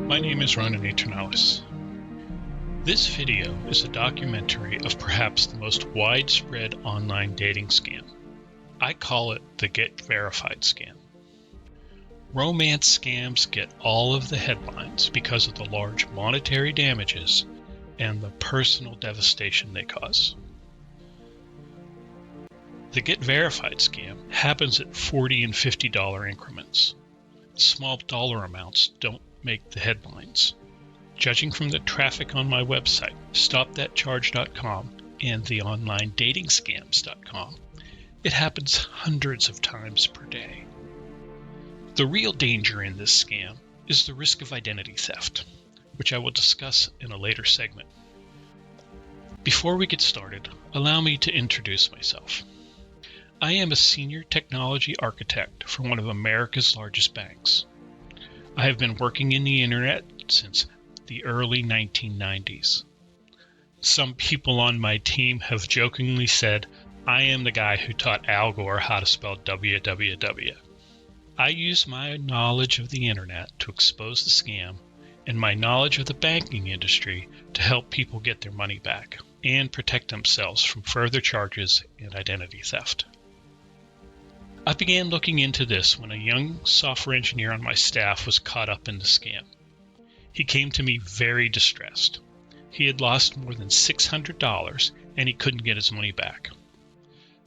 My name is Ronan Eternalis. This video is a documentary of perhaps the most widespread online dating scam. I call it the Get Verified scam. Romance scams get all of the headlines because of the large monetary damages and the personal devastation they cause. The Get Verified scam happens at $40 and $50 increments. Small dollar amounts don't make the headlines. Judging from the traffic on my website, stopthatcharge.com and the onlineDatingScams.com, it happens hundreds of times per day. The real danger in this scam is the risk of identity theft, which I will discuss in a later segment. Before we get started, allow me to introduce myself. I am a senior technology architect for one of America's largest banks. I have been working in the internet since the early 1990s. Some people on my team have jokingly said, I am the guy who taught Al Gore how to spell www. I use my knowledge of the internet to expose the scam and my knowledge of the banking industry to help people get their money back and protect themselves from further charges and identity theft. I began looking into this when a young software engineer on my staff was caught up in the scam. He came to me very distressed. He had lost more than $600 and he couldn't get his money back.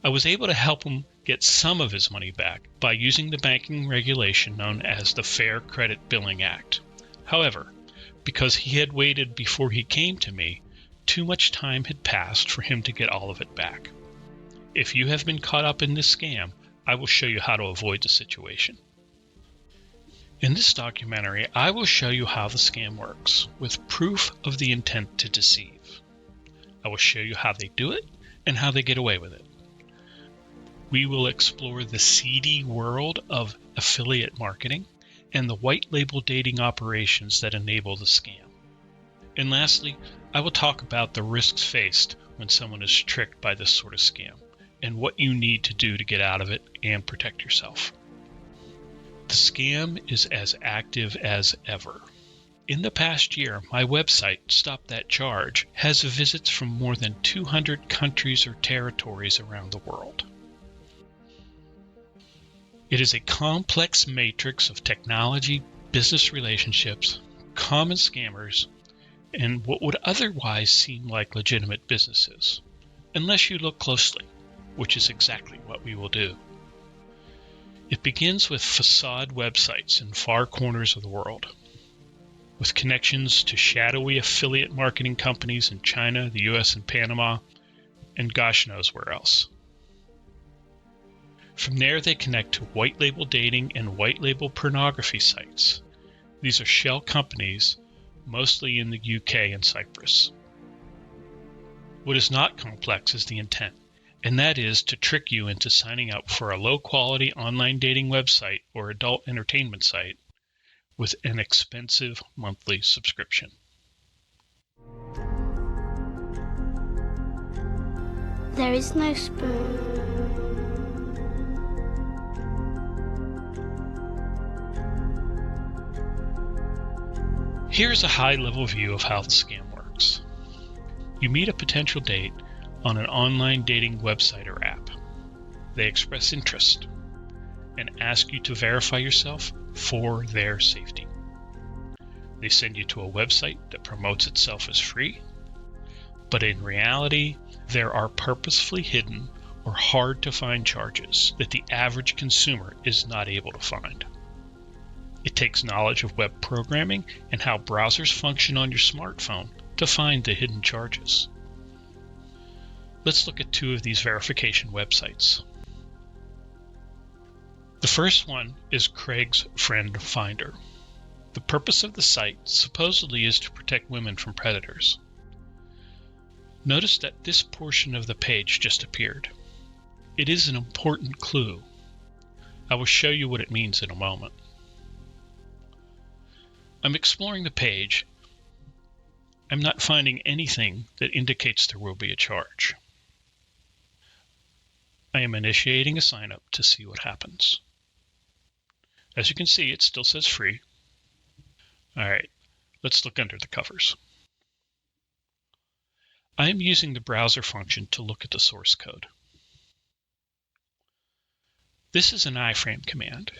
I was able to help him get some of his money back by using the banking regulation known as the Fair Credit Billing Act. However, because he had waited before he came to me, too much time had passed for him to get all of it back. If you have been caught up in this scam, I will show you how to avoid the situation. In this documentary, I will show you how the scam works, with proof of the intent to deceive. I will show you how they do it and how they get away with it. We will explore the seedy world of affiliate marketing and the white label dating operations that enable the scam. And lastly, I will talk about the risks faced when someone is tricked by this sort of scam, and what you need to do to get out of it and protect yourself. The scam is as active as ever. In the past year, my website, Stop That Charge, has visits from more than 200 countries or territories around the world. It is a complex matrix of technology, business relationships, common scammers, and what would otherwise seem like legitimate businesses, unless you look closely, which is exactly what we will do. It begins with facade websites in far corners of the world, with connections to shadowy affiliate marketing companies in China, the US, and Panama, and gosh knows where else. From there, they connect to white label dating and white label pornography sites. These are shell companies, mostly in the UK and Cyprus. What is not complex is the intent, and that is to trick you into signing up for a low-quality online dating website or adult entertainment site with an expensive monthly subscription. There is no spoon. Here's a high-level view of how the scam works. You meet a potential date on an online dating website or app. They express interest and ask you to verify yourself for their safety. They send you to a website that promotes itself as free, but in reality, there are purposefully hidden or hard to find charges that the average consumer is not able to find. It takes knowledge of web programming and how browsers function on your smartphone to find the hidden charges. Let's look at two of these verification websites. The first one is Craig's Friend Finder. The purpose of the site supposedly is to protect women from predators. Notice that this portion of the page just appeared. It is an important clue. I will show you what it means in a moment. I'm exploring the page. I'm not finding anything that indicates there will be a charge. I am initiating a sign up to see what happens. As you can see, it still says free. All right, Let's look under the covers. I am using the browser function to look at the source code. This is an iframe command.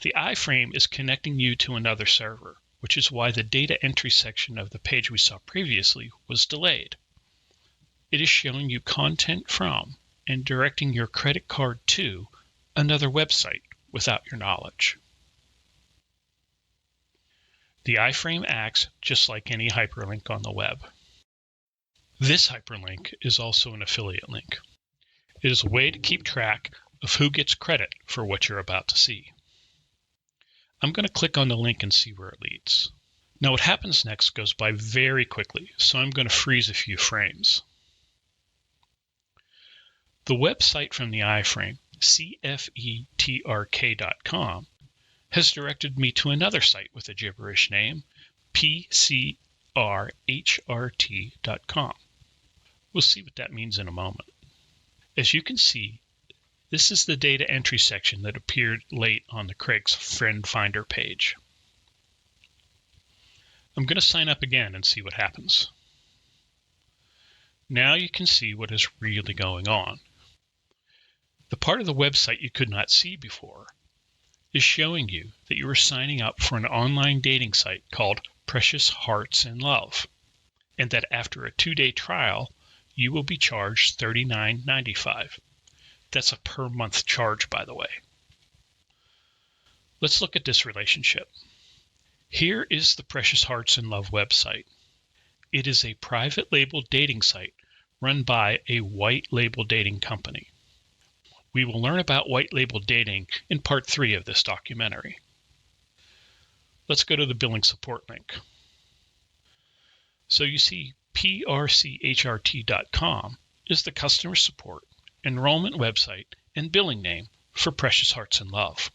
The iframe is connecting you to another server, which is why the data entry section of the page we saw previously was delayed. It is showing you content from and directing your credit card to another website without your knowledge. The iframe acts just like any hyperlink on the web. This hyperlink is also an affiliate link. It is a way to keep track of who gets credit for what you're about to see. I'm going to click on the link and see where it leads. Now what happens next goes by very quickly, so I'm going to freeze a few frames. The website from the iframe, cfetrk.com, has directed me to another site with a gibberish name, pcrhrt.com. We'll see what that means in a moment. As you can see, this is the data entry section that appeared late on the Craig's Friend Finder page. I'm going to sign up again and see what happens. Now you can see what is really going on. The part of the website you could not see before is showing you that you are signing up for an online dating site called Precious Hearts in Love, and that after a 2-day trial, you will be charged $39.95. That's a per month charge, by the way. Let's look at this relationship. Here is the Precious Hearts in Love website. It is a private label dating site run by a white label dating company. We will learn about white label dating in part 3 of this documentary. Let's go to the billing support link. So you see prchrt.com is the customer support, enrollment website, and billing name for Precious Hearts in Love.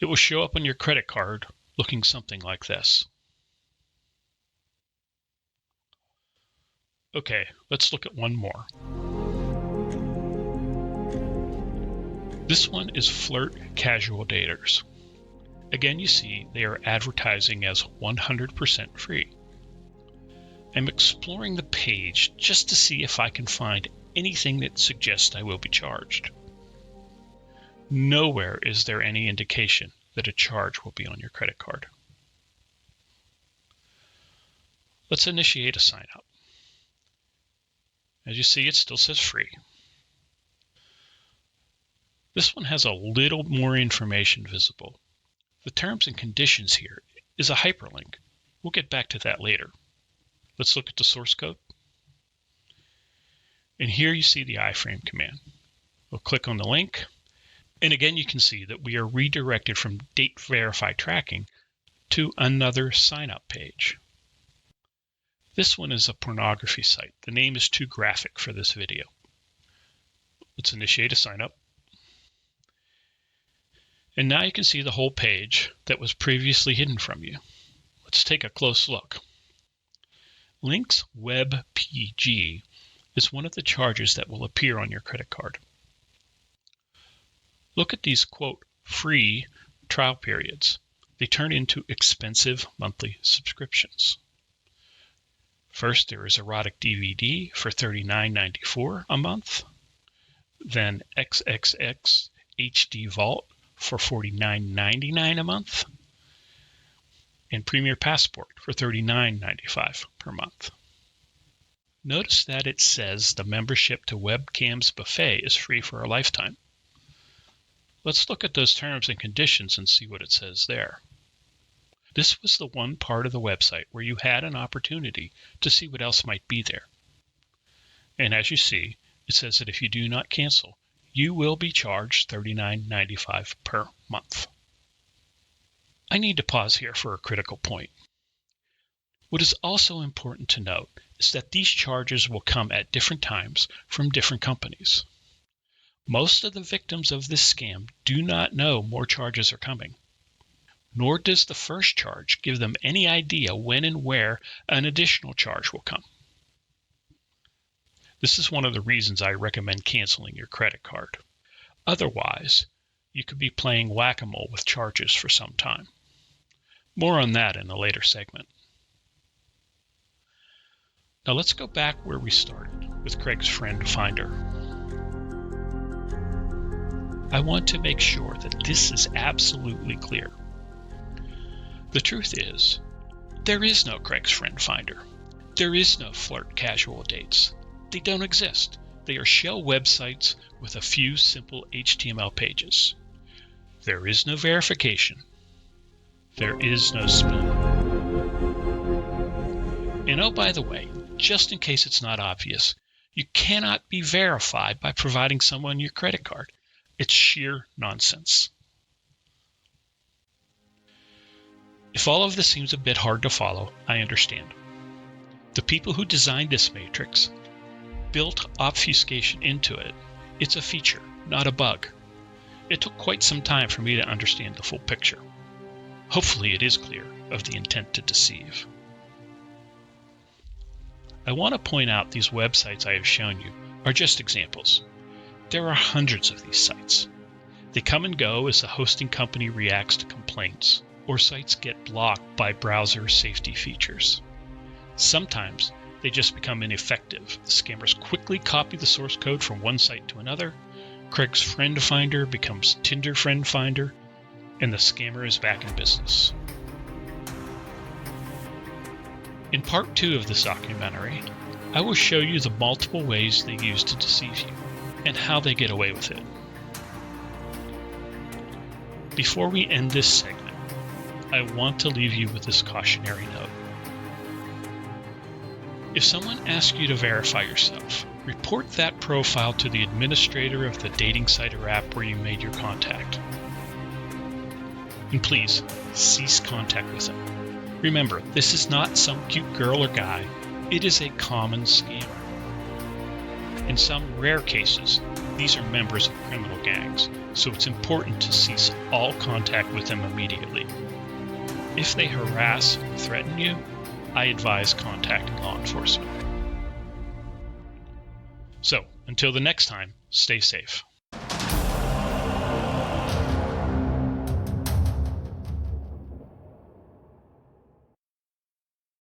It will show up on your credit card looking something like this. Okay, let's look at one more. This one is Flirt Casual Daters. Again, you see they are advertising as 100% free. I'm exploring the page just to see if I can find anything that suggests I will be charged. Nowhere is there any indication that a charge will be on your credit card. Let's initiate a sign up. As you see, it still says free. This one has a little more information visible. The terms and conditions here is a hyperlink. We'll get back to that later. Let's look at the source code. And here you see the iframe command. We'll click on the link. And again, you can see that we are redirected from date verify tracking to another sign-up page. This one is a pornography site. The name is too graphic for this video. Let's initiate a sign-up. And now you can see the whole page that was previously hidden from you. Let's take a close look. Links WebPG is one of the charges that will appear on your credit card. Look at these, quote, free trial periods. They turn into expensive monthly subscriptions. First, there is erotic DVD for $39.94 a month. Then XXX HD Vault for $49.99 a month. And Premier Passport for $39.95 per month. Notice that it says the membership to Webcams Buffet is free for a lifetime. Let's look at those terms and conditions and see what it says there. This was the one part of the website where you had an opportunity to see what else might be there. And as you see, it says that if you do not cancel, you will be charged $39.95 per month. I need to pause here for a critical point. What is also important to note is that these charges will come at different times from different companies. Most of the victims of this scam do not know more charges are coming, nor does the first charge give them any idea when and where an additional charge will come. This is one of the reasons I recommend canceling your credit card. Otherwise, you could be playing whack-a-mole with charges for some time. More on that in a later segment. Now let's go back where we started with Craig's friend finder. I want to make sure that this is absolutely clear. The truth is, there is no Craig's friend finder. There is no flirt casual dates. They don't exist. They are shell websites with a few simple HTML pages. There is no verification. There is no spoon. And oh, by the way, just in case it's not obvious, you cannot be verified by providing someone your credit card. It's sheer nonsense. If all of this seems a bit hard to follow, I understand. The people who designed this matrix built obfuscation into it. It's a feature, not a bug. It took quite some time for me to understand the full picture. Hopefully it is clear of the intent to deceive. I want to point out these websites I have shown you are just examples. There are hundreds of these sites. They come and go as the hosting company reacts to complaints, or sites get blocked by browser safety features. Sometimes they just become ineffective. The scammers quickly copy the source code from one site to another. Craig's friend finder becomes Tinder friend finder, and the scammer is back in business. In part 2 of this documentary, I will show you the multiple ways they use to deceive you and how they get away with it. Before we end this segment, I want to leave you with this cautionary note. If someone asks you to verify yourself, report that profile to the administrator of the dating site or app where you made your contact. And please, cease contact with them. Remember, this is not some cute girl or guy. It is a common scam. In some rare cases, these are members of criminal gangs, so it's important to cease all contact with them immediately. If they harass or threaten you, I advise contacting law enforcement. So, until the next time, stay safe.